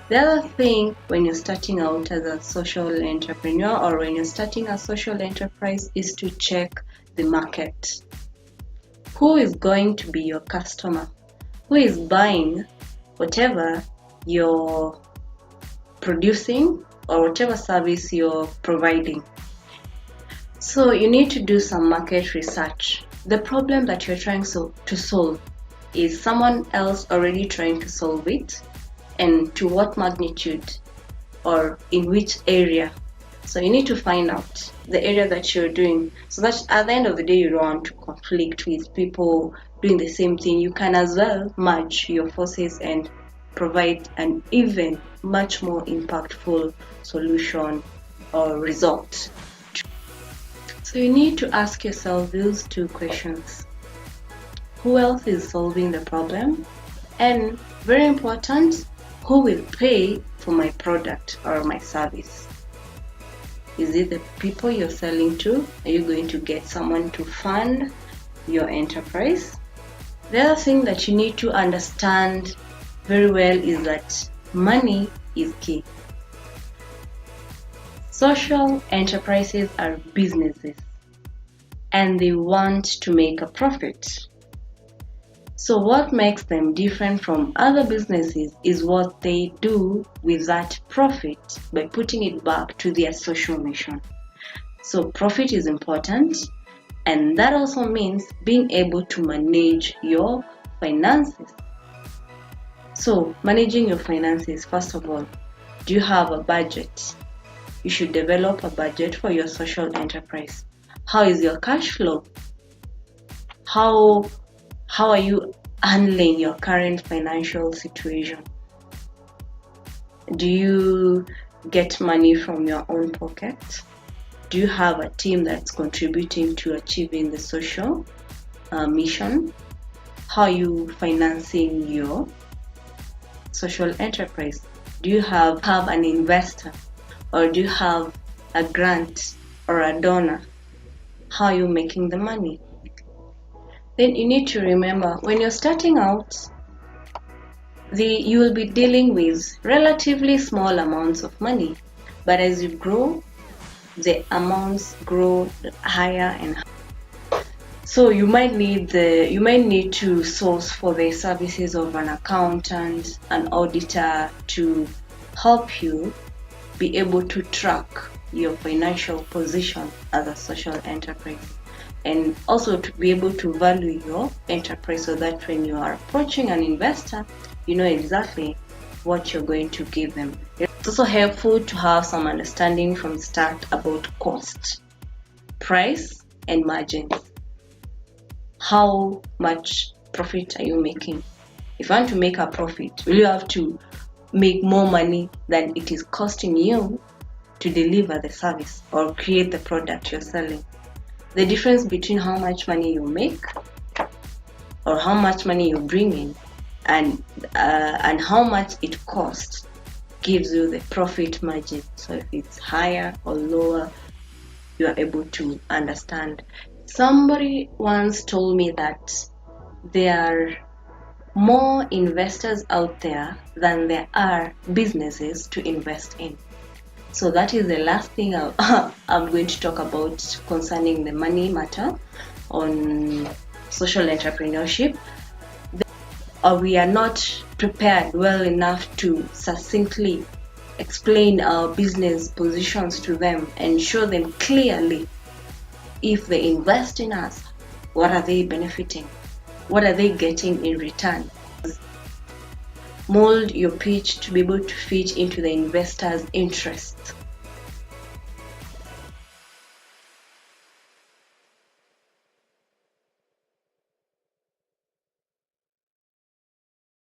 The other thing when you're starting out as a social entrepreneur or when you're starting a social enterprise is to check the market. Who is going to be your customer? Who is buying whatever you're producing or whatever service you're providing? So you need to do some market research. The problem that you're trying to solve, is someone else already trying to solve it? And to what magnitude or in which area? So you need to find out the area that you're doing so that at the end of the day you don't want to conflict with people doing the same thing. You can as well merge your forces and provide an even much more impactful solution or result. So you need to ask yourself those two questions. Who else is solving the problem? And very important, who will pay for my product or my service? Is it the people you're selling to? Are you going to get someone to fund your enterprise? The other thing that you need to understand very well is that money is key. Social enterprises are businesses and they want to make a profit. So what makes them different from other businesses is what they do with that profit by putting it back to their social mission. So profit is important, and that also means being able to manage your finances. So managing your finances, first of all, do you have a budget? You should develop a budget for your social enterprise. How is your cash flow? How are you handling your current financial situation? Do you get money from your own pocket? Do you have a team that's contributing to achieving the social mission? How are you financing your social enterprise? Do you have an investor, or do you have a grant or a donor? How are you making the money? Then you need to remember, when you're starting out, you will be dealing with relatively small amounts of money, but as you grow, the amounts grow higher and higher. So you might need to source for the services of an accountant, an auditor to help you be able to track your financial position as a social enterprise, and also to be able to value your enterprise so that when you are approaching an investor, you know exactly what you're going to give them. It's also helpful to have some understanding from the start about cost, price, and margins. How much profit are you making? If you want to make a profit, will you have to make more money than it is costing you to deliver the service or create the product you're selling? The difference between how much money you make or how much money you bring in and how much it costs gives you the profit margin. So if it's higher or lower, you are able to understand. Somebody once told me that there are more investors out there than there are businesses to invest in. So that is the last thing I'm going to talk about concerning the money matter on social entrepreneurship. We are not prepared well enough to succinctly explain our business positions to them and show them clearly, if they invest in us, what are they benefiting? What are they getting in return? Mold your pitch to be able to fit into the investor's interests.